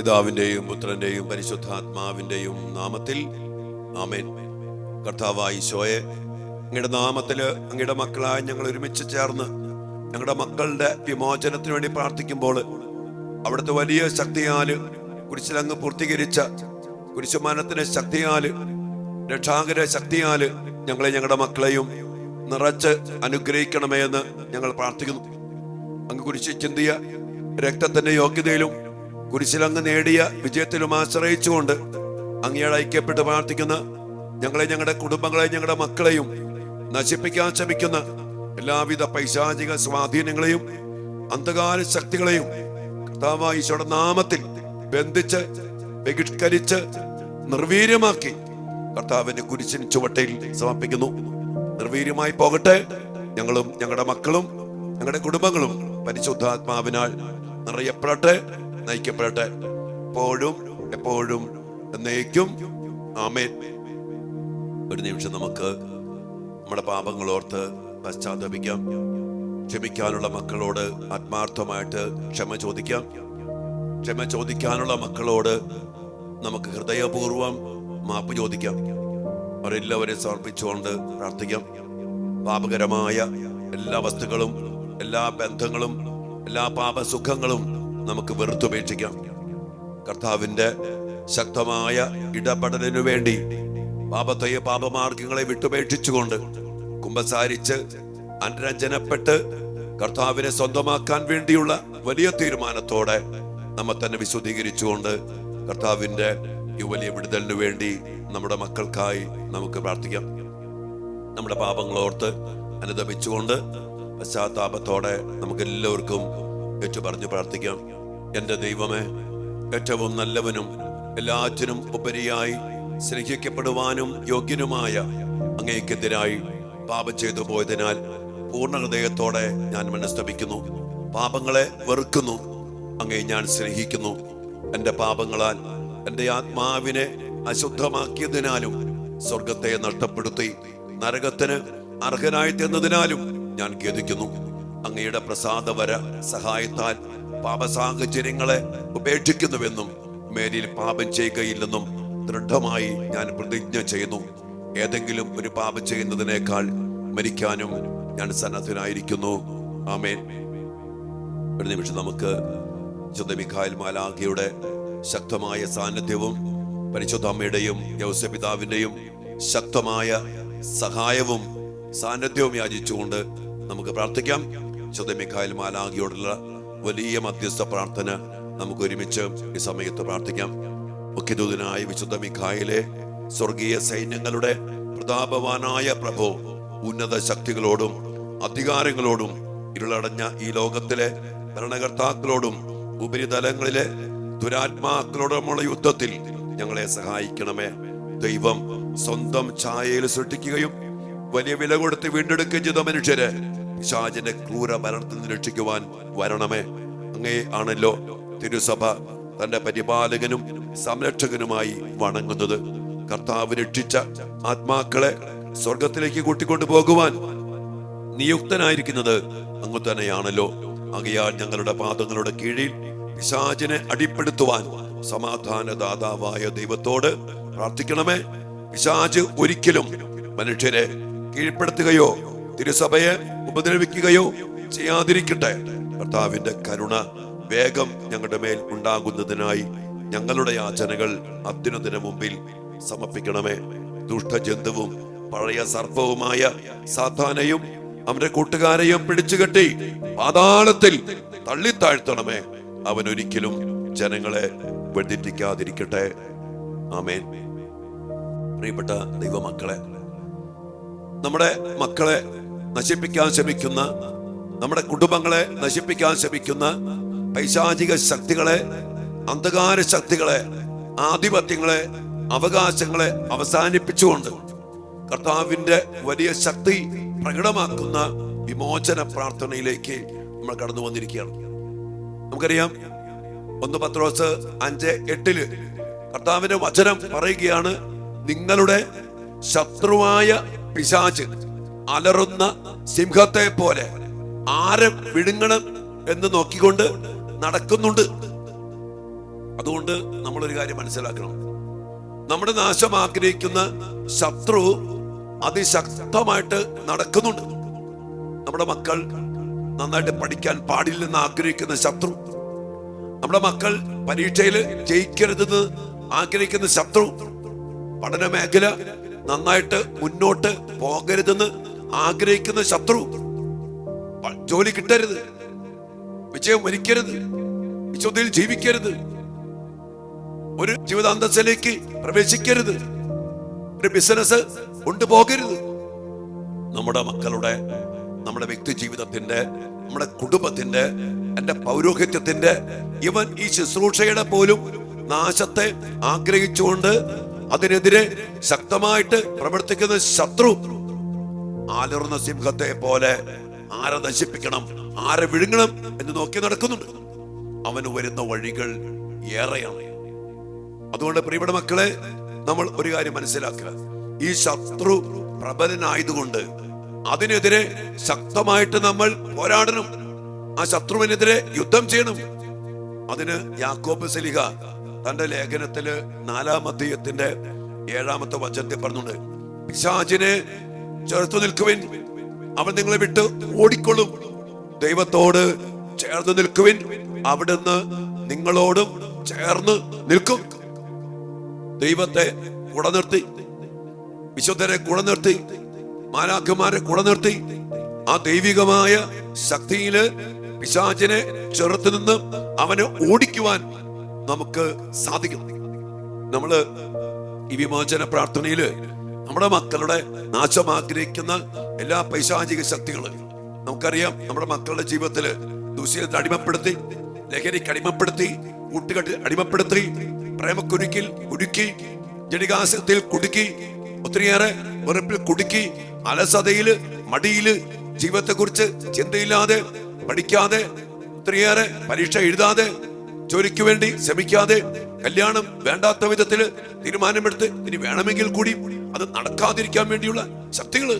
പിതാവിൻ്റെയും പുത്രൻ്റെയും പരിശുദ്ധാത്മാവിൻ്റെയും നാമത്തിൽ ആമേൻ. കർത്താവായ ഈശോയെ, അങ്ങയുടെ നാമത്തിൽ അങ്ങയുടെ മക്കളായ ഞങ്ങൾ ഒരുമിച്ച് ചേർന്ന് ഞങ്ങളുടെ മക്കളുടെ വിമോചനത്തിന് വേണ്ടി പ്രാർത്ഥിക്കുമ്പോൾ അവിടുത്തെ വലിയ ശക്തിയാല് കുരിശിലങ്ങ് പൂർത്തീകരിച്ച കുരിശുമാനത്തിന്റെ ശക്തിയാല് രക്ഷാകര ശക്തിയാല് ഞങ്ങളെ ഞങ്ങളുടെ മക്കളെയും നിറച്ച് അനുഗ്രഹിക്കണമേ എന്ന് ഞങ്ങൾ പ്രാർത്ഥിക്കുന്നു. അങ്ങ് കുരിശിൽ ചിന്തിയ രക്തത്തിന്റെ യോഗ്യതയിലും കുരിശിലങ്ങ് നേടിയ വിജയത്തിലും ആശ്രയിച്ചുകൊണ്ട് അങ്ങയോട് ഐക്യപ്പെട്ട് പ്രാർത്ഥിക്കുന്ന ഞങ്ങളെ, ഞങ്ങളുടെ കുടുംബങ്ങളെ, ഞങ്ങളുടെ മക്കളെയും നശിപ്പിക്കാൻ ശ്രമിക്കുന്ന എല്ലാവിധ പൈശാചിക സ്വാധീനങ്ങളെയും അന്ധകാര ശക്തികളെയും കർത്താവായ ഈശോയുടെ നാമത്തിൽ ബന്ധിച്ച് ബഹിഷ്കരിച്ച് നിർവീര്യമാക്കി കർത്താവിന്റെ കുരിശിൻ ചുവട്ടയിൽ സമർപ്പിക്കുന്നു. നിർവീര്യമായി പോകട്ടെ. ഞങ്ങളും ഞങ്ങളുടെ മക്കളും ഞങ്ങളുടെ കുടുംബങ്ങളും പരിശുദ്ധാത്മാവിനാൽ നിറയപ്പെടട്ടെ, നയിക്കപ്പെടട്ടെ, എപ്പോഴും എപ്പോഴും എന്നേക്കും. ആമേൻ. ഒരു നിമിഷം നമുക്ക് നമ്മുടെ പാപങ്ങളോർത്ത് പശ്ചാത്തപിക്കാം. ക്ഷമിക്കാനുള്ള മക്കളോട് ആത്മാർത്ഥമായിട്ട് ക്ഷമ ചോദിക്കാം. ക്ഷമ ചോദിക്കാനുള്ള മക്കളോട് നമുക്ക് ഹൃദയപൂർവം മാപ്പ് ചോദിക്കാം. അവരെല്ലാവരെയും സമർപ്പിച്ചുകൊണ്ട് പ്രാർത്ഥിക്കാം. പാപകരമായ എല്ലാ വസ്തുക്കളും, എല്ലാ ബന്ധങ്ങളും, എല്ലാ പാപസുഖങ്ങളും നമുക്ക് വെറുത്തുപേക്ഷിക്കാം. കർത്താവിന്റെ ശക്തമായ ഇടപെടലിനു വേണ്ടി പാപത്തെയോ പാപമാർഗങ്ങളെ വിട്ടുപേക്ഷിച്ചുകൊണ്ട് കുമ്പസാരിച്ച് അനുരഞ്ജനപ്പെട്ട് കർത്താവിനെ സ്വന്തമാക്കാൻ വേണ്ടിയുള്ള വലിയ തീരുമാനത്തോടെ നമ്മെ തന്നെ വിശുദ്ധീകരിച്ചുകൊണ്ട് കർത്താവിന്റെ ഈ വലിയ വിടുതലിനു വേണ്ടി നമ്മുടെ മക്കൾക്കായി നമുക്ക് പ്രാർത്ഥിക്കാം. നമ്മുടെ പാപങ്ങളോർത്ത് അനുദപിച്ചുകൊണ്ട് പശ്ചാത്താപത്തോടെ നമുക്ക് എല്ലാവർക്കും ഏറ്റുപറഞ്ഞ് പ്രാർത്ഥിക്കാം. എന്റെ ദൈവമേ, ഏറ്റവും നല്ലവനും എല്ലാറ്റിനും ഉപരിയായി സ്നേഹിക്കപ്പെടുവാനും യോഗ്യനുമായ അങ്ങേക്കെതിരായി പാപം ചെയ്തു പോയതിനാൽ പൂർണ്ണ ഹൃദയത്തോടെ ഞാൻ മനസ്തപിക്കുന്നു. പാപങ്ങളെ വെറുക്കുന്നു. അങ്ങേ ഞാൻ സ്നേഹിക്കുന്നു. എന്റെ പാപങ്ങളാൽ എന്റെ ആത്മാവിനെ അശുദ്ധമാക്കിയതിനാലും സ്വർഗത്തെ നഷ്ടപ്പെടുത്തി നരകത്തിന് അർഹനായി തീർന്നതിനാലും ഞാൻ ഖേദിക്കുന്നു. അങ്ങയുടെ പ്രസാദവര സഹായത്താൽ പാപസാഹചര്യങ്ങളെ ഉപേക്ഷിക്കുന്നുവെന്നും മേലിൽ പാപം ചെയ്യുകയില്ലെന്നും ദൃഢമായി ഞാൻ പ്രതിജ്ഞ ചെയ്യുന്നു. ഏതെങ്കിലും ഒരു പാപം ചെയ്യുന്നതിനേക്കാൾ മരിക്കാനും ഞാൻ സന്നദ്ധനായിരിക്കുന്നു. ആമേൻ. ഒരു നിമിഷം നമുക്ക് വിശുദ്ധ മിഖായേൽ മാലാഖയുടെ ശക്തമായ സാന്നിധ്യവും പരിശുദ്ധ അമ്മയുടെയും യൗസേപ്പ് പിതാവിന്റെയും ശക്തമായ സഹായവും സാന്നിധ്യവും യാചിച്ചുകൊണ്ട് നമുക്ക് പ്രാർത്ഥിക്കാം. വിശുദ്ധ മിഖായേൽ മാലാഖയോടുള്ള വലിയ മധ്യസ്ഥ പ്രാർത്ഥന നമുക്ക് ഒരുമിച്ച് ഈ സമയത്ത് പ്രാർത്ഥിക്കാം. മുഖ്യദൂതനായ വിശുദ്ധ മിഖായേലെ, സ്വർഗീയ സൈന്യങ്ങളുടെ പ്രതാപവാനായ പ്രഭു, ഉന്നത ശക്തികളോടും അധികാരങ്ങളോടും ഇരുളടഞ്ഞ ഈ ലോകത്തിലെ ഭരണകർത്താക്കളോടും ഉപരിതലങ്ങളിലെ ദുരാത്മാക്കളോടുമുള്ള യുദ്ധത്തിൽ ഞങ്ങളെ സഹായിക്കണമേ. ദൈവം സ്വന്തം ഛായയിൽ സൃഷ്ടിക്കുകയും വലിയ വില കൊടുത്ത് വീണ്ടെടുക്കുകയും ചെയ്ത മനുഷ്യരെ പിശാചിന്റെ ക്രൂര ഭരണത്തിൽ നിന്ന് രക്ഷിക്കുവാൻ വരണമേ. അങ്ങേ ആണല്ലോ തിരുസഭ തന്റെ പരിപാലകനും സംരക്ഷകനുമായി വണങ്ങുന്നത്. കർത്താവ് രക്ഷിച്ച ആത്മാക്കളെ സ്വർഗത്തിലേക്ക് കൂട്ടിക്കൊണ്ടു പോകുവാൻ നിയുക്തനായിരിക്കുന്നത് അങ്ങ് തന്നെയാണല്ലോ. ആകയാൽ ഞങ്ങളുടെ പാദങ്ങളുടെ കീഴിൽ പിശാചിനെ അടിപ്പെടുത്തുവാൻ സമാധാനദാതാവായ ദൈവത്തോട് പ്രാർത്ഥിക്കണമേ. പിശാച് ഒരിക്കലും മനുഷ്യരെ കീഴ്പ്പെടുത്തുകയോ തിരുസഭയെ ഉപദ്രവിക്കുകയോ ചെയ്യാതിരിക്കട്ടെ. കർത്താവിന്റെ കരുണ വേഗം ഞങ്ങളുടെ മേൽ ഉണ്ടാകുന്നതിനായി ഞങ്ങളുടെ യാചനകൾ അത്യുന്നതന് മുമ്പിൽ സമർപ്പിക്കണമേ. ദുഷ്ടജന്തുവും പഴയ സർപ്പവുമായ സാത്താനെയും അവന്റെ കൂട്ടുകാരെയും പിടിച്ചുകെട്ടി പാതാളത്തിൽ തള്ളിത്താഴ്ത്തണമേ. അവൻ ഒരിക്കലും ജനങ്ങളെ വെടിപ്പിക്കാതിരിക്കട്ടെ. ആമേൻ. പ്രിയപ്പെട്ട ദൈവമക്കളെ, നമ്മുടെ മക്കളെ നശിപ്പിക്കാൻ ശ്രമിക്കുന്ന, നമ്മുടെ കുടുംബങ്ങളെ നശിപ്പിക്കാൻ ശ്രമിക്കുന്ന പൈശാചിക ശക്തികളെ, അന്ധകാര ശക്തികളെ, ആധിപത്യങ്ങളെ, അവകാശങ്ങളെ അവസാനിപ്പിച്ചുകൊണ്ട് കർത്താവിന്റെ വലിയ ശക്തി പ്രകടമാക്കുന്ന വിമോചന പ്രാർത്ഥനയിലേക്ക് നമ്മൾ കടന്നു വന്നിരിക്കുകയാണ്. നമുക്കറിയാം, 1 പത്രോസ് 5:8 കർത്താവിന്റെ വചനം പറയുകയാണ്, നിങ്ങളുടെ ശത്രുവായ പിശാച് അലറുന്ന സിംഹത്തെ പോലെ ആരെ വിഴുങ്ങണം എന്ന് നോക്കിക്കൊണ്ട് നടക്കുന്നുണ്ട്. അതുകൊണ്ട് നമ്മളൊരു കാര്യം മനസ്സിലാക്കണം, നമ്മുടെ നാശം ആഗ്രഹിക്കുന്ന ശത്രു അതിശക്തമായിട്ട് നടക്കുന്നുണ്ട്. നമ്മുടെ മക്കൾ നന്നായിട്ട് പഠിക്കാൻ പാടില്ലെന്ന് ആഗ്രഹിക്കുന്ന ശത്രു, നമ്മുടെ മക്കൾ പരീക്ഷയിൽ ജയിക്കരുതെന്ന് ആഗ്രഹിക്കുന്ന ശത്രു, പഠന മേഖല നന്നായിട്ട് മുന്നോട്ട് പോകരുതെന്ന് ആഗ്രഹിക്കുന്ന ശത്രു, ജോലി കിട്ടരുത്, വിജയം വരിക്കരുത്, വിശുദ്ധിയിൽ ജീവിക്കരുത്, ഒരു ജീവിതാന്തസ്സിലേക്ക് പ്രവേശിക്കരുത്, ഒരു ബിസിനസ് കൊണ്ടുപോകരുത്. നമ്മുടെ മക്കളുടെ, നമ്മുടെ വ്യക്തി ജീവിതത്തിന്റെ, നമ്മുടെ കുടുംബത്തിന്റെ, എന്റെ പൗരോഹിത്യത്തിന്റെ, ഇവൻ ഈ ശുശ്രൂഷയുടെ പോലും നാശത്തെ ആഗ്രഹിച്ചുകൊണ്ട് അതിനെതിരെ ശക്തമായിട്ട് പ്രവർത്തിക്കുന്ന ശത്രു ആലറുന്ന സിംഹത്തെ പോലെ ആരെ നശിപ്പിക്കണം, ആരെ വിഴുങ്ങണം എന്ന് നോക്കി നടക്കുന്നുണ്ട്. അവന് വരുന്ന വഴികൾ ഏറെയാണ്. അതുകൊണ്ട് പ്രിയപ്പെട്ട മക്കളെ, നമ്മൾ ഒരു കാര്യം മനസ്സിലാക്കുക, ഈ ശത്രു പ്രബലനായതുകൊണ്ട് അതിനെതിരെ ശക്തമായിട്ട് നമ്മൾ പോരാടണം. ആ ശത്രുവിനെതിരെ യുദ്ധം ചെയ്യണം. അതിന് യാക്കോബ് ശ്ലീഹ തന്റെ ലേഖനത്തില് 4-ാം അധ്യായത്തിന്റെ 7-ാമത്തെ വചനത്തിൽ പറഞ്ഞുണ്ട്, പിശാചിനെ ചേർത്തു നിൽക്കുവിൻ, അവൻ നിങ്ങളെ വിട്ട് ഓടിക്കൊള്ളും. ദൈവത്തോട് ചേർന്ന് നിൽക്കുവിൻ, അവിടുന്ന് നിങ്ങളോടും ചേർന്ന് നിൽക്കും. ദൈവത്തെ കൂടെ നിർത്തി, വിശുദ്ധരെ കൂടെ നിർത്തി, മാലാഖമാരെ കൂടെ നിർത്തി, ആ ദൈവികമായ ശക്തിയില് പിശാചിനെ ചെറുത്ത് നിന്ന് അവനെ ഓടിക്കുവാൻ നമുക്ക് സാധിക്കും. നമ്മള് ഈ വിമോചന പ്രാർത്ഥനയില് നമ്മുടെ മക്കളുടെ നാശം ആഗ്രഹിക്കുന്ന എല്ലാ പൈശാചിക ശക്തികളും നമുക്കറിയാം. നമ്മുടെ മക്കളുടെ ജീവിതത്തില് ദുശ്ശീലത്തിൽ അടിമപ്പെടുത്തി, ലഹരിക്ക് അടിമപ്പെടുത്തി, കൂട്ടുകെട്ടിൽ അടിമപ്പെടുത്തി, പ്രേമക്കുരുക്കിൽ കുടുക്കി, ജടികാസത്തിൽ കുടുക്കി, ഒത്തിരിയേറെ വെറുപ്പിൽ കുടുക്കി, അലസതയില്, മടിയില്, ജീവിതത്തെ കുറിച്ച് ചിന്തയില്ലാതെ, പഠിക്കാതെ, ഒത്തിരിയേറെ പരീക്ഷ എഴുതാതെ, ജോലിക്ക് വേണ്ടി ശ്രമിക്കാതെ, കല്യാണം വേണ്ടാത്ത വിധത്തില് തീരുമാനമെടുത്ത് ഇനി വേണമെങ്കിൽ കൂടി അത് നടക്കാതിരിക്കാൻ വേണ്ടിയുള്ള ശക്തികള്.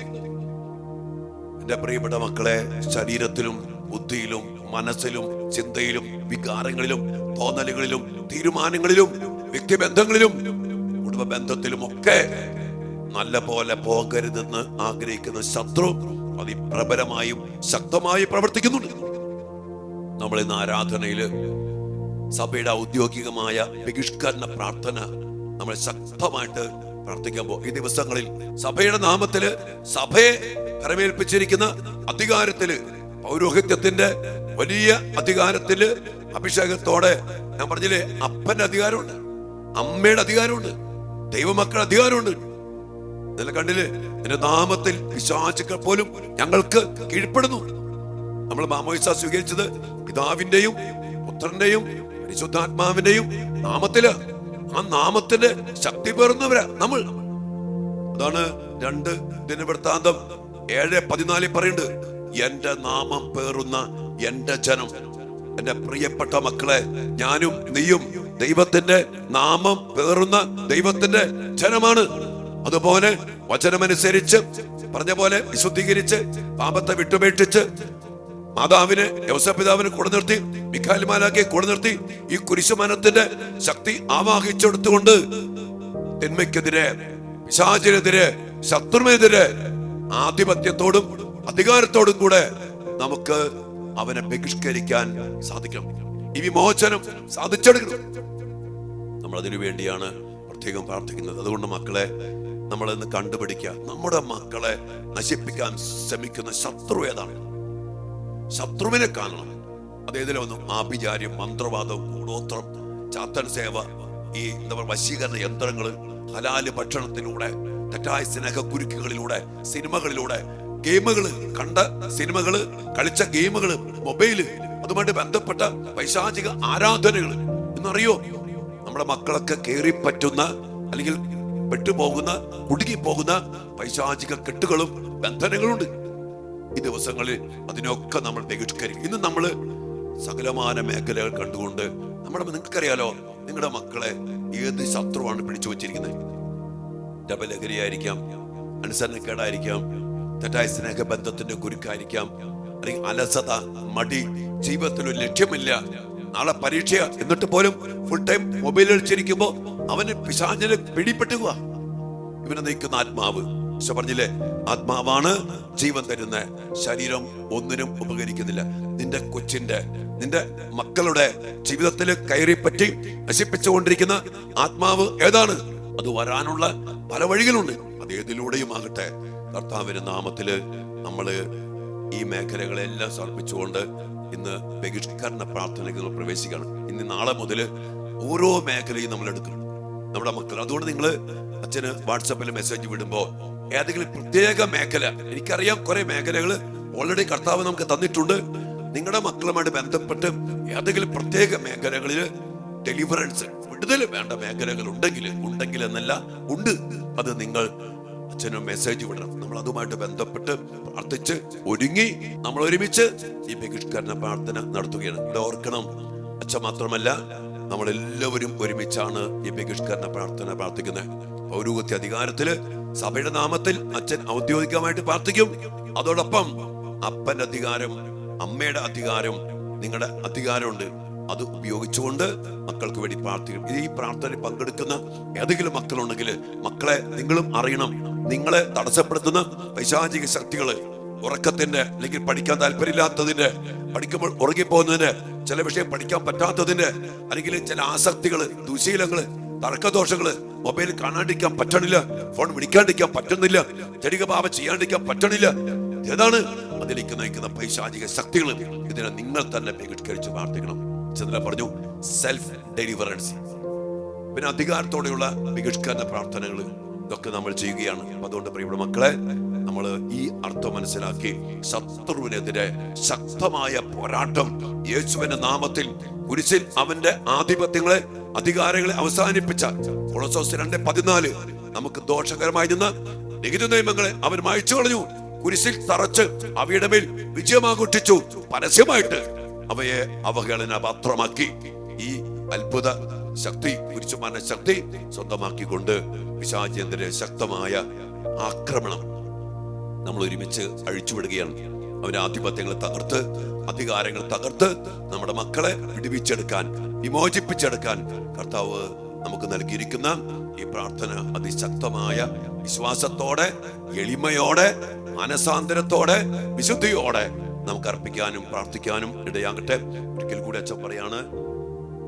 എന്റെ പ്രിയപ്പെട്ട മക്കളെ, ശരീരത്തിലും ബുദ്ധിയിലും മനസ്സിലും ചിന്തയിലും വികാരങ്ങളിലും തോന്നലുകളിലും തീരുമാനങ്ങളിലും വ്യക്തിബന്ധങ്ങളിലും കുടുംബ ബന്ധത്തിലും ഒക്കെ നല്ല പോലെ പോകരുതെന്ന് ആഗ്രഹിക്കുന്ന ശത്രു അതിപ്രബലമായും ശക്തമായി പ്രവർത്തിക്കുന്നുണ്ട്. നമ്മൾ ഇന്ന് ആരാധനയില് സഭയുടെ ഔദ്യോഗികമായ ബഹിഷ്കരണ പ്രാർത്ഥന നമ്മൾ ശക്തമായിട്ട് പ്രാർത്ഥിക്കുമ്പോൾ ഈ ദിവസങ്ങളിൽ സഭയുടെ നാമത്തില് സഭയെ കരമേൽപ്പിച്ചിരിക്കുന്ന അധികാരത്തില്, പൗരോഹിത്യത്തിന്റെ വലിയ അധികാരത്തില്, അഭിഷേകത്തോടെ, ഞാൻ പറഞ്ഞില്ലേ, അപ്പന്റെ അധികാരമുണ്ട്, അമ്മയുടെ അധികാരമുണ്ട്, ദൈവമക്കളുടെ അധികാരമുണ്ട്. ഇന്നലെ കണ്ടില്ലേ, എന്റെ നാമത്തിൽ പിശാചുക്കൾ പോലും ഞങ്ങൾക്ക് കീഴ്പ്പെടുന്നു. നമ്മൾ മാമോദിസ സ്വീകരിച്ചത് പിതാവിന്റെയും പുത്രന്റെയും പരിശുദ്ധാത്മാവിന്റെയും നാമത്തില്. ആ നാമത്തിന്റെ ശക്തി പേറുന്നവരാ നമ്മൾ. അതാണ് 2 ദിനവൃത്താന്തം 7:14 പറയുന്നത്, എന്റെ നാമം പേറുന്ന എന്റെ ജനം. എന്റെ പ്രിയപ്പെട്ട മക്കളെ, ഞാനും നീയും ദൈവത്തിന്റെ നാമം പേറുന്ന ദൈവത്തിന്റെ ജനമാണ്. അതുപോലെ വചനമനുസരിച്ച് പറഞ്ഞ പോലെ വിശുദ്ധീകരിച്ച് പാപത്തെ വിട്ടുപേക്ഷിച്ച് മാതാവിനെ, യോസേപ്പിതാവിനെ കൂടെ നിർത്തി, മിഖായേൽ മാലാഖയെ കൂടെ നിർത്തി ഈ കുരിശുമരത്തിന്റെ ശക്തി ആവാഹിച്ചെടുത്തുകൊണ്ട് തിന്മയ്ക്കെതിരെ, പിശാചിനെതിരെ, ശത്രുവിനെതിരെ ആധിപത്യത്തോടും അധികാരത്തോടും കൂടെ നമുക്ക് അവനെ ബഹിഷ്കരിക്കാൻ സാധിക്കണം. ഈ വിമോചനം സാധിച്ചെടുക്കണം. നമ്മൾ അതിനു വേണ്ടിയാണ് പ്രത്യേകം പ്രാർത്ഥിക്കുന്നത്. അതുകൊണ്ട് മക്കളെ, നമ്മളിന്ന് കണ്ടുപിടിക്കുക, നമ്മുടെ മക്കളെ നശിപ്പിക്കാൻ ശ്രമിക്കുന്ന ശത്രു ഏതാണ്. ശത്രുവിനെ കാണണം. അതേതിലൊന്നും ആഭിചാര്യം, മന്ത്രവാദം, കൂടോത്രം, ചാത്തൻ സേവ, ഈ എന്താ പറയുക വശീകരണ യന്ത്രങ്ങള്, ഹലാല് ഭക്ഷണത്തിലൂടെ, തെറ്റായ സ്നേഹക്കുരുക്കുകളിലൂടെ, സിനിമകളിലൂടെ, ഗെയിമുകള്, കണ്ട സിനിമകള്, കളിച്ച ഗെയിമുകള്, മൊബൈല്, അതുമായിട്ട് ബന്ധപ്പെട്ട പൈശാചിക ആരാധനകള്. എന്നറിയോ, നമ്മുടെ മക്കളൊക്കെ കേറിപ്പറ്റുന്ന അല്ലെങ്കിൽ പെട്ടുപോകുന്ന, കുടുങ്ങിപ്പോകുന്ന പൈശാചിക കെട്ടുകളും ബന്ധനങ്ങളുണ്ട്. ഈ ദിവസങ്ങളിൽ അതിനൊക്കെ നമ്മൾ ബഹിഷ്കരിക്കും. ഇന്ന് നമ്മള് സകലമാന മേഖലകൾ കണ്ടുകൊണ്ട് നിങ്ങൾക്കറിയാലോ, നിങ്ങളുടെ മക്കളെ ഏത് ശത്രുവാണ് പിടിച്ചു വച്ചിരിക്കുന്നത്. ജപലഹരിയായിരിക്കാം, അനുസരണക്കേടായിരിക്കാം, തെറ്റായ സ്നേഹബന്ധത്തിന്റെ കുരുക്കായിരിക്കാം, അല്ലെങ്കിൽ അലസത, മടി, ജീവിതത്തിൽ ഒരു ലക്ഷ്യമില്ല, നാളെ പരീക്ഷ, എന്നിട്ട് പോലും ഫുൾ ടൈം മൊബൈൽ കളിച്ചിരിക്കുമ്പോ അവന് പിശാചിന് പിടിപ്പെട്ടുക. ഇവനെ നയിക്കുന്ന ആത്മാവ്, ഈശോ പറഞ്ഞില്ലേ, ആത്മാവാണ് ജീവൻ തരുന്ന, ശരീരം ഒന്നിനും ഉപകരിക്കുന്നില്ല. നിന്റെ കൊച്ചിന്റെ, നിന്റെ മക്കളുടെ ജീവിതത്തിൽ കയറിപ്പറ്റി നശിപ്പിച്ചുകൊണ്ടിരിക്കുന്ന ആത്മാവ് ഏതാണ്? അത് വരാനുള്ള പല വഴികളുണ്ട്. അത് ഏതിലൂടെയും ആകട്ടെ, കർത്താവിന്റെ നാമത്തില് നമ്മള് ഈ മേഖലകളെല്ലാം സമർപ്പിച്ചുകൊണ്ട് ഇന്ന് ബഹിഷ്കരണ പ്രാർത്ഥനയ്ക്ക് പ്രവേശിക്കുകയാണ്. ഇന്ന് നാളെ മുതല് ഓരോ മേഖലയും നമ്മൾ എടുക്കും, നമ്മുടെ മക്കൾ. അതുകൊണ്ട് നിങ്ങൾ അച്ഛന് വാട്സാപ്പിൽ മെസ്സേജ് വിടുമ്പോ ഏതെങ്കിലും പ്രത്യേക മേഖല, എനിക്കറിയാം കുറെ മേഖലകൾ ഓൾറെഡി കർത്താവ് നമുക്ക് തന്നിട്ടുണ്ട്. നിങ്ങളുടെ മക്കളുമായിട്ട് ബന്ധപ്പെട്ട് ഏതെങ്കിലും പ്രത്യേക മേഖലകളിൽ ഡെലിവറൻസ്, വിടുതൽ വേണ്ട മേഖലകൾ ഉണ്ടെങ്കിൽ എന്നല്ല, ഉണ്ട്, അത് നിങ്ങൾ അച്ഛന് മെസ്സേജ് വിടണം. നമ്മൾ അതുമായിട്ട് ബന്ധപ്പെട്ട് പ്രാർത്ഥിച്ച് ഒരുങ്ങി നമ്മൾ ഒരുമിച്ച് ഈ ബഹിഷ്കരണ പ്രാർത്ഥന നടത്തുകയാണ്. ഇവിടെ ഓർക്കണം, അച്ഛൻ മാത്രമല്ല, നമ്മളെല്ലാവരും ഒരുമിച്ചാണ് ഈ ബഹിഷ്കരണ പ്രാർത്ഥന പ്രാർത്ഥിക്കുന്നത്. പൗരോഹിത്യ അധികാരത്തില് സഭയുടെ നാമത്തിൽ അച്ഛൻ ഔദ്യോഗികമായിട്ട് പ്രാർത്ഥിക്കും. അതോടൊപ്പം അപ്പന്റെ അധികാരം, അമ്മയുടെ അധികാരം, നിങ്ങളുടെ അധികാരമുണ്ട്. അത് ഉപയോഗിച്ചുകൊണ്ട് മക്കൾക്ക് വേണ്ടി പ്രാർത്ഥിക്കും. ഈ പ്രാർത്ഥനയിൽ പങ്കെടുക്കുന്ന ഏതെങ്കിലും മക്കളുണ്ടെങ്കിൽ മക്കളെ നിങ്ങളും അറിയണം, നിങ്ങളെ തടസ്സപ്പെടുത്തുന്ന പൈശാചിക ശക്തികള്, ഉറക്കത്തിന്റെ അല്ലെങ്കിൽ പഠിക്കാൻ താല്പര്യമില്ലാത്തതിന്റെ, പഠിക്കുമ്പോൾ ഉറങ്ങിപ്പോകുന്നതിന്റെ, ചില വിഷയം പഠിക്കാൻ പറ്റാത്തതിന്റെ, അല്ലെങ്കിൽ ചില ആസക്തികള്, ദുശീലങ്ങള്, തർക്കദോഷങ്ങള്, മൊബൈൽ കാണാണ്ടിരിക്കാൻ പറ്റണില്ല, ഫോൺ വിളിക്കാണ്ടിരിക്കാൻ പറ്റുന്നില്ല, ചെടിക പാപം ചെയ്യാണ്ടിരിക്കാൻ പറ്റണില്ല, ഏതാണ് അതിലേക്ക് നയിക്കുന്ന പൈശാചിക ശക്തികൾ. ഇതിനെ നിങ്ങൾ തന്നെ ബഹിഷ്കരിച്ച് പ്രാർത്ഥിക്കണം. ചന്ദ്ര പറഞ്ഞു സെൽഫ് ഡെലിവറൻസ്. പിന്നെ അധികാരത്തോടെയുള്ള ബഹിഷ്കരണ പ്രാർത്ഥനകൾ, ഇതൊക്കെ നമ്മൾ ചെയ്യുകയാണ്. അപ്പൊ അതുകൊണ്ട് പ്രിയപ്പെട്ട മക്കളെ, നമ്മൾ ഈ അർത്ഥം മനസ്സിലാക്കി ശത്രുവിനെതിരെ ശക്തമായ പോരാട്ടം യേശുവിന്റെ നാമത്തിൽ കുരിശിൽ അവന്റെ ആധിപത്യങ്ങളെ, അധികാരങ്ങളെ അവസാനിപ്പിച്ച കൊളോസ്സോസ് 2:14 നമുക്ക് ദോഷകരമായിരുന്ന നികുതി നിയമങ്ങളെ അവൻ മായ്ച്ചു കളഞ്ഞു, കുരിശിൽ തറച്ച് അവയുടെ മേൽ വിജയമാഘോഷിച്ചു, പരസ്യമായിട്ട് അവയെ അവഹേളന പാത്രമാക്കി. ഈ അത്ഭുത ശക്തി, കുരിശുമാന ശക്തി സ്വന്തമാക്കിക്കൊണ്ട് പിശാചിനെതിരെ ശക്തമായ ആക്രമണം നമ്മൾ ഒരുമിച്ച് അഴിച്ചുവിടുകയാണ്. അവന്റെ ആധിപത്യങ്ങൾ തകർത്ത്, അധികാരങ്ങൾ തകർത്ത് നമ്മുടെ മക്കളെ വിടുവിച്ചെടുക്കാൻ, വിമോചിപ്പിച്ചെടുക്കാൻ കർത്താവ് നമുക്ക് നൽകിയിരിക്കുന്ന ഈ പ്രാർത്ഥന അതിശക്തമായ വിശ്വാസത്തോടെ, എളിമയോടെ, മനസാന്തരത്തോടെ, വിശുദ്ധിയോടെ നമുക്ക് അർപ്പിക്കാനും പ്രാർത്ഥിക്കാനും ഇടയാകട്ടെ. ഒരിക്കൽ കൂടി അച്ഛൻ പറയാണ്,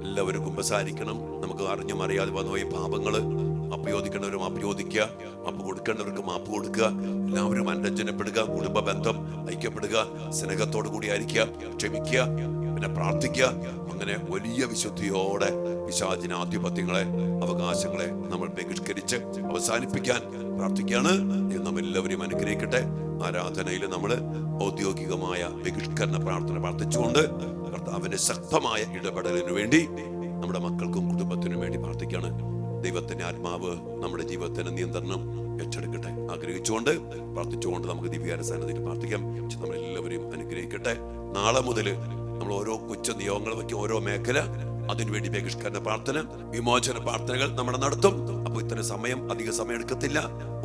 എല്ലാവരും കുമ്പസാരിക്കണം. നമുക്ക് അറിഞ്ഞും അറിയാതെ വന്നുപോയ പാപങ്ങള് മാപ്പ് ചോദിക്കേണ്ടവർ മാപ്പ് ചോദിക്കുക, മാപ്പ് കൊടുക്കേണ്ടവർക്ക് മാപ്പ് കൊടുക്കുക, എല്ലാവരും അനുരഞ്ജനപ്പെടുക, കുടുംബ ബന്ധം ഐക്യപ്പെടുക, സ്നേഹത്തോടു കൂടി ആയിരിക്കുക, ക്ഷമിക്കുക, പിന്നെ പ്രാർത്ഥിക്കുക. അങ്ങനെ വലിയ വിശുദ്ധിയോടെ പിശാചിന്റെ ആധിപത്യങ്ങളെ, അവകാശങ്ങളെ നമ്മൾ ബഹിഷ്കരിച്ച് അവസാനിപ്പിക്കാൻ പ്രാർത്ഥിക്കുകയാണ്. നാം എല്ലാവരും അനുഗ്രഹിക്കട്ടെ. ആരാധനയിൽ നമ്മൾ ഔദ്യോഗികമായ ബഹിഷ്കരണ പ്രാർത്ഥന പ്രാർത്ഥിച്ചുകൊണ്ട് കർത്താവിന്റെ ശക്തമായ ഇടപെടലിനു വേണ്ടി നമ്മുടെ മക്കൾക്കും കുടുംബത്തിനും വേണ്ടി പ്രാർത്ഥിക്കുകയാണ്. ദൈവത്തിന്റെ ആത്മാവ് നമ്മുടെ ജീവിതത്തിന് നിയന്ത്രണം ഏറ്റെടുക്കട്ടെ. ആഗ്രഹിച്ചുകൊണ്ട് പ്രാർത്ഥിച്ചുകൊണ്ട് നമുക്ക് ദിവ്യാരസാന്നിധ്യത്തിൽ പ്രാർത്ഥിക്കാം. നമ്മളെല്ലാവരെയും അനുഗ്രഹിക്കട്ടെ. നാളെ മുതൽ നമ്മൾ ഓരോ കൊച്ചു നിയോഗങ്ങൾ വയ്ക്കും, ഓരോ മേഖല, അതിനുവേണ്ടി ബഹിഷ്കരണ പ്രാർത്ഥന, വിമോചന പ്രാർത്ഥനകൾ നമ്മൾ നടത്തും. അപ്പൊ ഇത്തരം സമയം, അധിക സമയം എടുക്കത്തില്ല.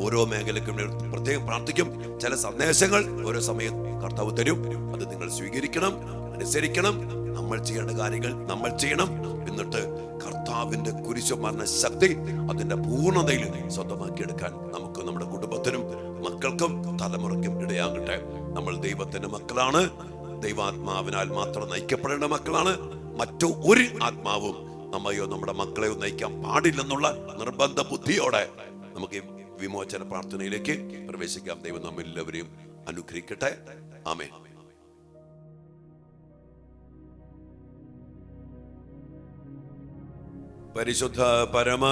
ഓരോ മേഖലയ്ക്കും പ്രത്യേകം പ്രാർത്ഥിക്കും. ചില സന്ദേശങ്ങൾ ഓരോ സമയം കർത്താവ് തരും. അത് നിങ്ങൾ സ്വീകരിക്കണം, അനുസരിക്കണം. നമ്മൾ ചെയ്യേണ്ട കാര്യങ്ങൾ നമ്മൾ ചെയ്യണം. എന്നിട്ട് കർത്താവിന്റെ കുരിശുമരണ ശക്തി അതിന്റെ പൂർണ്ണതയിൽ സ്വന്തമാക്കിയെടുക്കാൻ നമുക്ക്, നമ്മുടെ കുടുംബത്തിനും മക്കൾക്കും തലമുറയ്ക്കും ഇടയാകട്ടെ. നമ്മൾ ദൈവത്തിന്റെ മക്കളാണ്. ദൈവാത്മാവിനാൽ മാത്രം നയിക്കപ്പെടേണ്ട മക്കളാണ്. മറ്റു ഒരു ആത്മാവും നമ്മയോ നമ്മുടെ മക്കളെയോ നയിക്കാൻ പാടില്ലെന്നുള്ള നിർബന്ധ ബുദ്ധിയോടെ നമുക്ക് വിമോചന പ്രാർത്ഥനയിലേക്ക് പ്രവേശിക്കാം. ദൈവം നമ്മെല്ലാവരെയും അനുഗ്രഹിക്കട്ടെ. ആമേൻ. പരിശുദ്ധ പരമ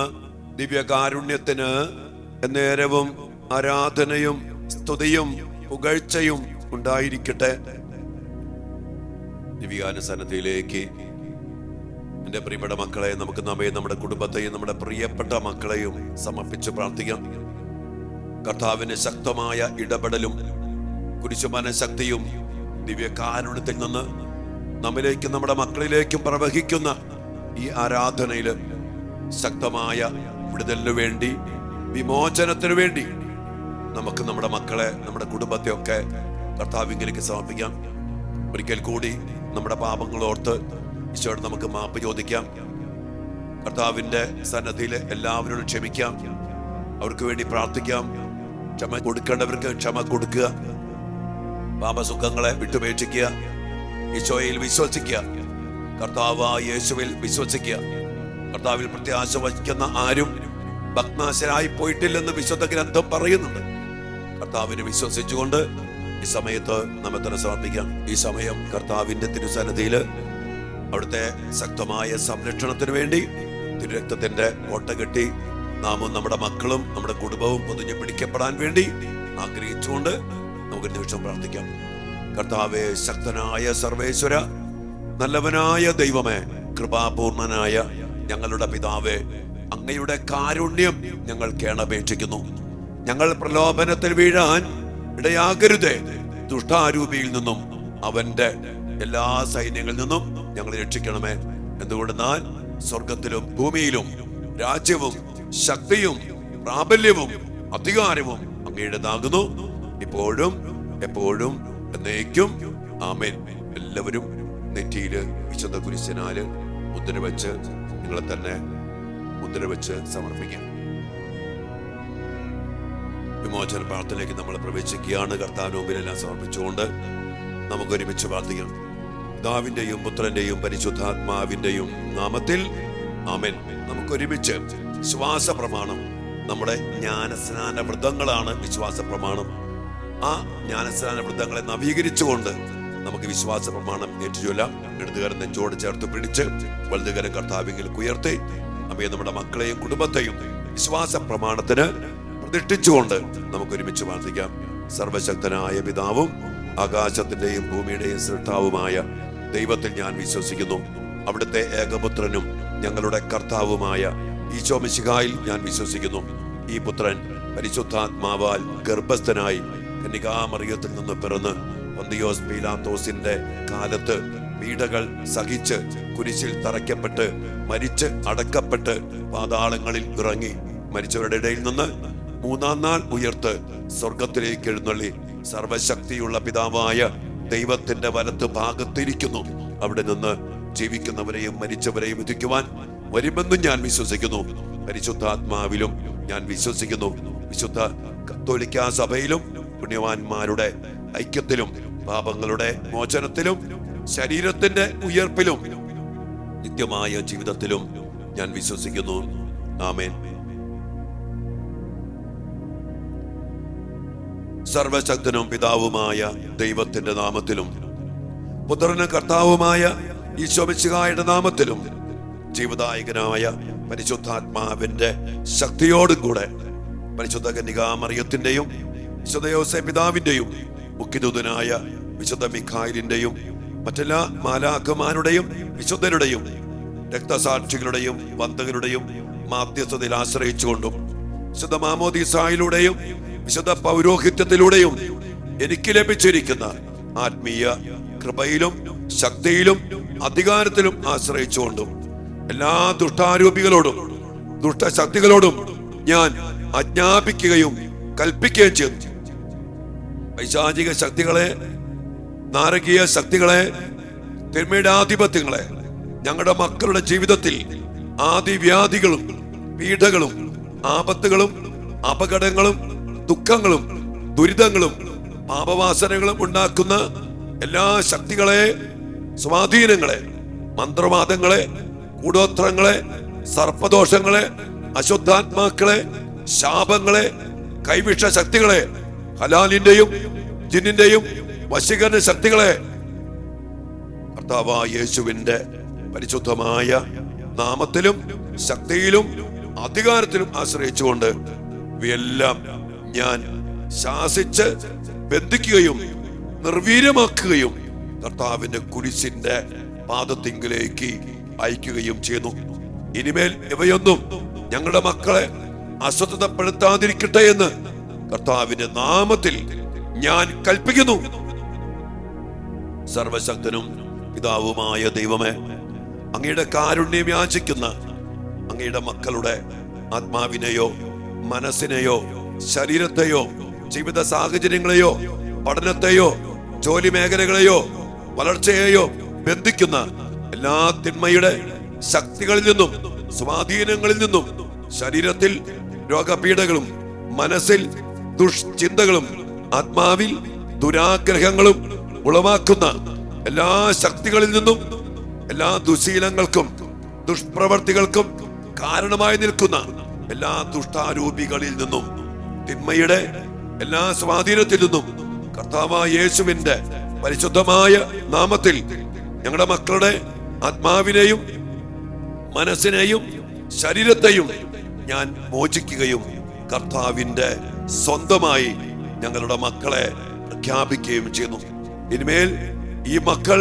ദിവ്യകാരുണ്യത്തിന് നേരവും ആരാധനയും സ്തുതിയും പുകഴ്ചയും ഉണ്ടായിരിക്കട്ടെ. ദിവ്യാനുസരണത്തിലേക്ക് എന്റെ പ്രിയപ്പെട്ട മക്കളെ, നമുക്ക് നമ്മെ, നമ്മുടെ കുടുംബത്തെയും നമ്മുടെ പ്രിയപ്പെട്ട മക്കളെയും സമർപ്പിച്ച് പ്രാർത്ഥിക്കാം. കർത്താവിന്റെ ശക്തമായ ഇടപെടലും കുരിശുമരണ ശക്തിയും ദിവ്യകാരുണ്യത്തിൽ നിന്ന് നമ്മിലേക്കും നമ്മുടെ മക്കളിലേക്കും പ്രവഹിക്കുന്ന ഈ ആരാധനയില് ശക്തമായ വിടുതലിനു വേണ്ടി, വിമോചനത്തിനു വേണ്ടി നമുക്ക് നമ്മുടെ മക്കളെ, നമ്മുടെ കുടുംബത്തെ ഒക്കെ കർത്താവിലേക്ക് സമർപ്പിക്കാം. ഒരിക്കൽ കൂടി നമ്മുടെ പാപങ്ങൾ ഓർത്ത് ഈശോയോട് നമുക്ക് മാപ്പ് ചോദിക്കാം. കർത്താവിന്റെ സന്നദ്ധിയിൽ എല്ലാവരോടും ക്ഷമിക്കാം. അവർക്ക് വേണ്ടി പ്രാർത്ഥിക്കാം. ക്ഷമ കൊടുക്കേണ്ടവർക്ക് ക്ഷമ കൊടുക്കുക. പാപസുഖങ്ങളെ വിട്ടുപേക്ഷിക്കുക. ഈശോയിൽ വിശ്വസിക്കുക. കർത്താവായ യേശുവിൽ വിശ്വസിക്കുക. കർത്താവിൽ പ്രത്യാശ വഹിക്കുന്ന ആരും ഭഗ്നാശരായി പോയിട്ടില്ലെന്ന് വിശുദ്ധ ഗ്രന്ഥം പറയുന്നുണ്ട്. കർത്താവിനെ വിശ്വസിച്ചുകൊണ്ട് ഈ സമയത്ത് നമ്മെ തന്നെ സമർപ്പിക്കാം. ഈ സമയം കർത്താവിന്റെ തിരുസന്നിധിയില് അവിടുത്തെ ശക്തമായ സംരക്ഷണത്തിന് വേണ്ടി തിരുരക്തത്തിന്റെ കോട്ട കെട്ടി നാമും നമ്മുടെ മക്കളും നമ്മുടെ കുടുംബവും പൊതിഞ്ഞു പിടിക്കപ്പെടാൻ വേണ്ടി ആഗ്രഹിച്ചുകൊണ്ട് നമുക്ക് നിമിഷം പ്രാർത്ഥിക്കാം. കർത്താവേ, ശക്തനായ സർവേശ്വര, നല്ലവനായ ദൈവമേ, കൃപാപൂർണനായ ഞങ്ങളുടെ പിതാവേ, അങ്ങയുടെ കാരുണ്യം ഞങ്ങൾ കേണപേക്ഷിക്കുന്നു. ഞങ്ങൾ പ്രലോഭനത്തിൽ വീഴാൻ ഇടയാകരുതേ. ദുഷ്ടാരൂപിയിൽ നിന്നും അവന്റെ എല്ലാ സൈന്യങ്ങളിൽ നിന്നും ഞങ്ങളെ രക്ഷിക്കണമേ. എന്തുകൊണ്ടെന്നാൽ സ്വർഗത്തിലും ഭൂമിയിലും രാജ്യവും ശക്തിയും പ്രാബല്യവും അധികാരവും അങ്ങയുടേതാകുന്നു, ഇപ്പോഴും എപ്പോഴും എന്നേക്കും. ആമേൻ. എല്ലാവരും നെറ്റിയില് വിശുദ്ധ കുരിശിനാല് മുദ്ര വെച്ച് നിങ്ങളെ തന്നെ മുദ്ര വെച്ച് സമർപ്പിക്കാം. വിമോചന പ്രാർത്ഥനയിലേക്ക് നമ്മൾ പ്രവേശിക്കുകയാണ്. കർത്താവിന് മുമ്പിലെല്ലാം സമർപ്പിച്ചുകൊണ്ട് നമുക്ക് ഒരുമിച്ച് പ്രാർത്ഥിക്കാം. പിതാവിന്റെയും പുത്രന്റെയും പരിശുദ്ധാത്മാവിന്റെയും നാമത്തിൽ ആമേൻ. നമുക്ക് ഒരുമിച്ച് വിശ്വാസ പ്രമാണം, നമ്മുടെ ജ്ഞാനസ്നാന വ്രതങ്ങളാണ് വിശ്വാസ പ്രമാണം. ആ ജ്ഞാനസ്നാന വ്രതങ്ങളെ നവീകരിച്ചുകൊണ്ട് നമുക്ക് വിശ്വാസ പ്രമാണം ഏറ്റുചൊല്ലാം. ഇടതുകരം നെഞ്ചോട് ചേർത്ത് പിടിച്ച് വലതുകരം കർത്താവിങ്കിൽ ഉയർത്തി നമ്മെ നമ്മുടെ മക്കളെയും കുടുംബത്തെയും വിശ്വാസ പ്രമാണത്തിന് പ്രതിഷ്ഠിച്ചുകൊണ്ട് നമുക്ക് ഒരുമിച്ച് പ്രാർത്ഥിക്കാം. സർവശക്തനായ പിതാവും ആകാശത്തിന്റെയും ഭൂമിയുടെയും സൃഷ്ടാവുമായ ദൈവത്തിൽ ഞാൻ വിശ്വസിക്കുന്നു. അവിടുത്തെ ഏകപുത്രനും ഞങ്ങളുടെ കർത്താവുമായ ഈശോ മിശിഹായിൽ ഞാൻ വിശ്വസിക്കുന്നു. ഈ പുത്രൻ പരിശുദ്ധാത്മാവാൽ ഗർഭസ്ഥനായി കന്യകാമറിയത്തിൽ നിന്ന് പിറന്ന് പൊന്തിയോസ് പീലാത്തോസിന്റെ കാലത്ത് പീഡകൾ സഹിച്ച് കുരിശിൽ തറയ്ക്കപ്പെട്ട് മരിച്ച് അടക്കപ്പെട്ട് പാതാളങ്ങളിൽ ഇറങ്ങി മരിച്ചവരുടെ ഇടയിൽ നിന്ന് മൂന്നാം നാൾ ഉയർത്ത് സ്വർഗത്തിലേക്ക് എഴുന്നള്ളി സർവശക്തിയുള്ള പിതാവായ ദൈവത്തിന്റെ വലത്ത് ഭാഗത്തിരിക്കുന്നു. അവിടെ നിന്ന് ജീവിക്കുന്നവരെയും മരിച്ചവരെയും വിധിക്കുവാൻ വരുമെന്നും ഞാൻ വിശ്വസിക്കുന്നു. പരിശുദ്ധാത്മാവിലും ഞാൻ വിശ്വസിക്കുന്നു. വിശുദ്ധ കത്തോലിക്കാ സഭയിലും പുണ്യവാന്മാരുടെ ഐക്യത്തിലും പാപങ്ങളുടെ മോചനത്തിലും ശരീരത്തിന്റെ ഉയർപ്പിലും നിത്യമായ ജീവിതത്തിലും ഞാൻ വിശ്വസിക്കുന്നു. ആമേൻ. സർവശക്തനും പിതാവുമായ ദൈവത്തിന്റെ നാമത്തിലും പുത്രനും കർത്താവുമായ ഈശോ മിശിഹായുടെ നാമത്തിലും ജീവദായകനായ പരിശുദ്ധാത്മാവിന്റെ ശക്തിയോടും കൂടെ പരിശുദ്ധ കന്യകാമറിയത്തിന്റെയും വിശുദ്ധ യോസേപ്പ് പിതാവിന്റെയും മുഖ്യദൂതനായ വിശുദ്ധ മിഖായിലിന്റെയും മറ്റെല്ലാ മാലാഖമാരുടെയും വിശുദ്ധരുടെയും രക്തസാക്ഷികളുടെയും വന്ദകരുടെയും മാധ്യസ്ഥതയിൽ ആശ്രയിച്ചുകൊണ്ടും വിശുദ്ധ മാമോദീസായിലൂടെയും വിശുദ്ധ പൗരോഹിത്യത്തിലൂടെയും എനിക്ക് ലഭിച്ചിരിക്കുന്ന ആത്മീയ കൃപയിലും ശക്തിയിലും അധികാരത്തിലും ആശ്രയിച്ചുകൊണ്ടും എല്ലാ ദുഷ്ടാരൂപികളോടും ദുഷ്ടശക്തികളോടും ഞാൻ ആജ്ഞാപിക്കുകയും കൽപ്പിക്കുകയും ചെയ്തു. പൈശാചിക ശക്തികളെ, നാരകീയ ശക്തികളെ, തിന്മയുടെ ആധിപത്യങ്ങളെ ഞങ്ങളുടെ മക്കളുടെ ജീവിതത്തിൽ ആദിവ്യാധികളും പീഡകളും ആപത്തുകളും അപകടങ്ങളും ദുഃഖങ്ങളും ദുരിതങ്ങളും പാപവാസനകളും ഉണ്ടാക്കുന്ന എല്ലാ ശക്തികളെ, സ്വാധീനങ്ങളെ, മന്ത്രവാദങ്ങളെ, കൂടോത്രങ്ങളെ, സർപ്പദോഷങ്ങളെ, അശുദ്ധാത്മാക്കളെ, ശാപങ്ങളെ, കൈവിഷ ശക്തികളെ, ഹലാലിന്റെയും ജിന്നിന്റെയും വശീകരണ ശക്തികളെ കർത്താവായ യേശുവിന്റെ പരിശുദ്ധമായ നാമത്തിലും ശക്തിയിലും അധികാരത്തിലും ആശ്രയിച്ചുകൊണ്ട് ഇവയെല്ലാം ഞാൻ ശാസിച്ച് ബന്ധിക്കുകയും നിർവീര്യമാക്കുകയും കർത്താവിന്റെ കുരിശിന്റെ പാദത്തിങ്കിലേക്ക് അയക്കുകയും ചെയ്യുന്നു. ഇനിമേൽ ഇവയൊന്നും ഞങ്ങളുടെ മക്കളെ അസ്വസ്ഥതപ്പെടുത്താതിരിക്കട്ടെ എന്ന് കർത്താവിന്റെ നാമത്തിൽ ഞാൻ കൽപ്പിക്കുന്നു. സർവശക്തനും പിതാവുമായ ദൈവമേ, അങ്ങയുടെ കാരുണ്യം യാചിക്കുന്ന അങ്ങയുടെ മക്കളുടെ ആത്മാവിനെയോ മനസ്സിനെയോ ശരീരത്തെയോ ജീവിത സാഹചര്യങ്ങളെയോ പഠനത്തെയോ ജോലി മേഖലകളെയോ വളർച്ചയെയോ ബന്ധിക്കുന്ന എല്ലാ തിന്മയുടെ ശക്തികളിൽ നിന്നും സ്വാധീനങ്ങളിൽ നിന്നും, ശരീരത്തിൽ രോഗപീഠകളും, മനസ്സിൽ ദുഷ്ചിന്തകളും, ആത്മാവിൽ ദുരാഗ്രഹങ്ങളും ഉളവാക്കുന്ന എല്ലാ ശക്തികളിൽ നിന്നും, എല്ലാ ദുശീലങ്ങൾക്കും ദുഷ്പ്രവർത്തികൾക്കും കാരണമായി നിൽക്കുന്ന എല്ലാ ദുഷ്ടാരൂപികളിൽ നിന്നും, തിന്മയുടെ എല്ലാ സ്വാധീനത്തിൽ നിന്നും കർത്താവായ യേശുവിന്റെ പരിശുദ്ധമായ നാമത്തിൽ ഞങ്ങളുടെ മക്കളുടെ ആത്മാവിനെയും മനസ്സിനെയും ശരീരത്തെയും ഞാൻ മോചിക്കുകയും കർത്താവിന്റെ സ്വന്തമായി ഞങ്ങളുടെ മക്കളെ പ്രഖ്യാപിക്കുകയും ചെയ്യുന്നു. ഇനിമേൽ ഈ മക്കൾ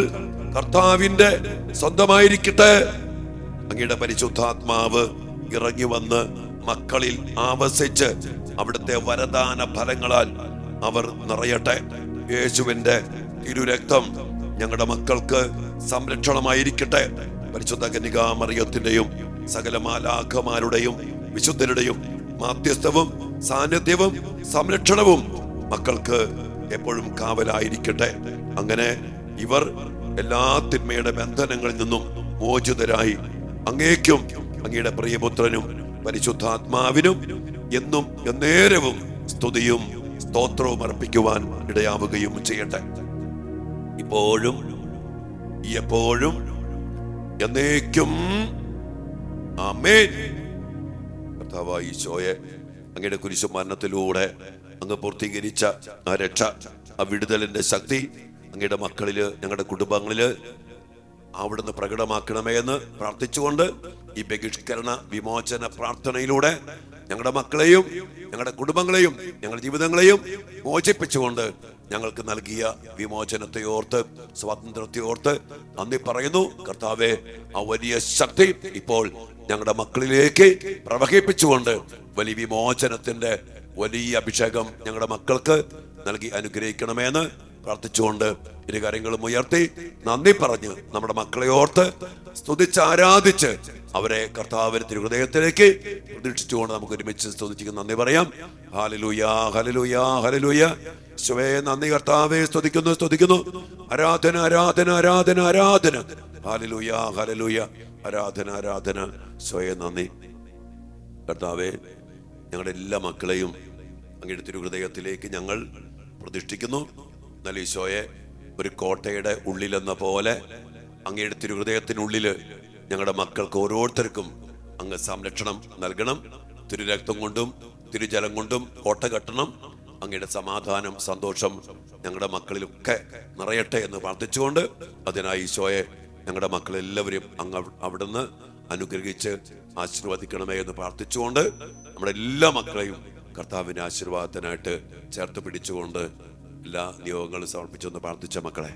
കർത്താവിന്റെ സ്വന്തമായിരിക്കട്ടെ. അങ്ങയുടെ പരിശുദ്ധാത്മാവ് ഇറങ്ങി വന്ന് മക്കളിൽ ആവസിച്ച് അവിടുത്തെ വരദാന ഫലങ്ങളാൽ അവർ നിറയട്ടെ. യേശുവിന്റെ തിരുരക്തം ഞങ്ങളുടെ മക്കൾക്ക് സംരക്ഷണമായിരിക്കട്ടെ. പരിശുദ്ധ കന്യകാമറിയത്തിന്റെയും സകല മാലാഖമാരുടെയും വിശുദ്ധരുടെയും മാധ്യസ്ഥവും സാന്നിധ്യവും സംരക്ഷണവും മക്കൾക്ക് എപ്പോഴും കാവലായിരിക്കട്ടെ. അങ്ങനെ ഇവർ എല്ലാ തിന്മയുടെ ബന്ധനങ്ങളിൽ നിന്നും മോചിതരായി അങ്ങേക്കും അങ്ങയുടെ പ്രിയപുത്രനും പരിശുദ്ധാത്മാവിനും എന്നും എന്നേരവും സ്തുതിയും സ്തോത്രവും അർപ്പിക്കുവാൻ ഇടയാവുകയും ചെയ്യട്ടെ. ഇപ്പോഴും എപ്പോഴും എന്നേക്കും ആമേൻ. കർത്താവായ ഈശോയെ, അങ്ങയുടെ കുരിശു മരണത്തിലൂടെ അങ്ങ് പൂർത്തീകരിച്ച ആ രക്ഷ, ആ വിടുതലിന്റെ ശക്തി അങ്ങയുടെ മക്കളില്, ഞങ്ങളുടെ കുടുംബങ്ങളില് അവിടുന്ന് പ്രകടമാക്കണമേ എന്ന് പ്രാർത്ഥിച്ചുകൊണ്ട് ഈ ബഹിഷ്കരണ വിമോചന പ്രാർത്ഥനയിലൂടെ ഞങ്ങളുടെ മക്കളെയും ഞങ്ങളുടെ കുടുംബങ്ങളെയും ഞങ്ങളുടെ ജീവിതങ്ങളെയും മോചിപ്പിച്ചുകൊണ്ട് ഞങ്ങൾക്ക് നൽകിയ വിമോചനത്തെ ഓർത്ത്, സ്വാതന്ത്ര്യത്തെ ഓർത്ത് നന്ദി പറയുന്നു. കർത്താവെ, ആ വലിയ ശക്തി ഇപ്പോൾ ഞങ്ങളുടെ മക്കളിലേക്ക് പ്രവഹിപ്പിച്ചുകൊണ്ട് വലിയ വിമോചനത്തിന്റെ വലിയ അഭിഷേകം ഞങ്ങളുടെ മക്കൾക്ക് നൽകി അനുഗ്രഹിക്കണമെന്ന് പ്രാർത്ഥിച്ചുകൊണ്ട് ഇരു കാര്യങ്ങളും ഉയർത്തി നന്ദി പറഞ്ഞ് നമ്മുടെ മക്കളെ ഓർത്ത് സ്തുതിച്ച് ആരാധിച്ച് അവരെ കർത്താവിന്റെ തിരുഹൃദയത്തിലേക്ക് പ്രതീക്ഷിച്ചുകൊണ്ട് നമുക്ക് ഒരുമിച്ച് സ്തുതിച്ച് നന്ദി പറയാം. ഹല്ലേലൂയാ, ഹല്ലേലൂയാ, ഹല്ലേലൂയാ. യേശുവേ നന്ദി കർത്താവേ, സ്തുതിക്കുന്നു, സ്തുതിക്കുന്നു. ആരാധന, ആരാധന, ആരാധന, ആരാധന. ഹല്ലേലൂയാ, ഹല്ലേലൂയാ. ആരാധന, ആരാധന. സ്വയം നന്ദി കർത്താവേ. ഞങ്ങളുടെ എല്ലാ മക്കളെയും അങ്ങയുടെ തിരുഹൃദയത്തിലേക്ക് ഞങ്ങൾ പ്രതിഷ്ഠിക്കുന്നു. എന്നാൽ ഈശോയെ, ഒരു കോട്ടയുടെ ഉള്ളിലെന്ന പോലെ അങ്ങയുടെ തിരുഹൃദയത്തിനുള്ളില് ഞങ്ങളുടെ മക്കൾക്ക് ഓരോരുത്തർക്കും അങ്ങ് സംരക്ഷണം നൽകണം. തിരുരക്തം കൊണ്ടും തിരുജലം കൊണ്ടും കോട്ട കെട്ടണം. അങ്ങയുടെ സമാധാനം, സന്തോഷം ഞങ്ങളുടെ മക്കളിലൊക്കെ നിറയട്ടെ എന്ന് പ്രാർത്ഥിച്ചുകൊണ്ട് അതിനായി ഈശോയെ ഞങ്ങളുടെ മക്കളെല്ലാവരും അങ്ങ് അവിടുന്ന് അനുഗ്രഹിച്ച് ആശീർവദിക്കണമേ എന്ന് പ്രാർത്ഥിച്ചുകൊണ്ട് നമ്മുടെ എല്ലാ മക്കളെയും കർത്താവിന്റെ ആശീർവാദത്തിനായിട്ട് ചേർത്ത് പിടിച്ചുകൊണ്ട് എല്ലാ നിയോഗങ്ങളും സമർപ്പിച്ചൊന്ന് പ്രാർത്ഥിച്ച മക്കളെ.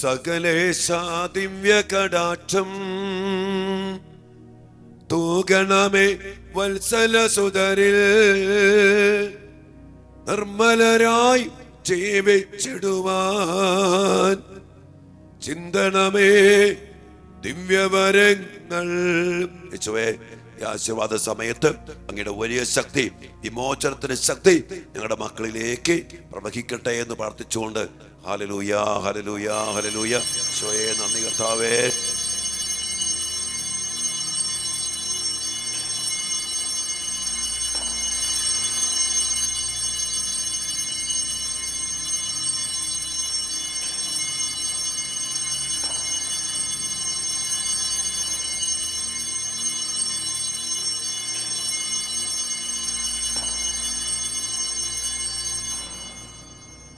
സകലേശാ ദിവ്യ കടാക്ഷം തൂകണമേ വത്സല സുതരിൽ, നിർമ്മലരായി ജീവിച്ചിടുവാൻ ചിന്തണമേ ദിവ്യവരങ്ങൾ. യേശുവേ, ഈ ആശീർവാദ സമയത്ത് അങ്ങയുടെ വലിയ ശക്തി, വിമോചനത്തിന്റെ ശക്തി ഞങ്ങളുടെ മക്കളിലേക്ക് പ്രവഹിക്കട്ടെ എന്ന് പ്രാർത്ഥിച്ചുകൊണ്ട് ഹല്ലേലൂയാ, ഹല്ലേലൂയാ, ഹല്ലേലൂയാ. യേശുവേ നന്ദി കർത്താവേ.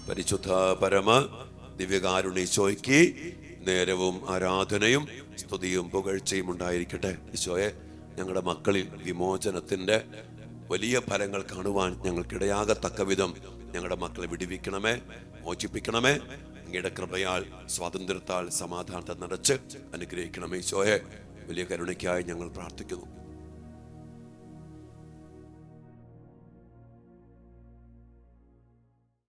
പരിശുദ്ധ പരമ ദിവ്യകാരുണ്യ ഈശോയ്ക്ക് നേരവും ആരാധനയും സ്തുതിയും പുകഴ്ചയും ഉണ്ടായിരിക്കട്ടെ. ഈശോയെ, ഞങ്ങളുടെ മക്കളിൽ വിമോചനത്തിന്റെ വലിയ ഫലങ്ങൾ കാണുവാൻ ഞങ്ങൾക്കിടയാകത്തക്ക വിധം ഞങ്ങളുടെ മക്കളെ വിടുവിക്കണമേ, മോചിപ്പിക്കണമേ. അങ്ങയുടെ കൃപയാൽ, സ്വാതന്ത്ര്യത്താൽ, സമാധാനത്തെ നിറച്ച് അനുഗ്രഹിക്കണമേ. ഈശോയെ, വലിയ കരുണയ്ക്കായി ഞങ്ങൾ പ്രാർത്ഥിക്കുന്നു.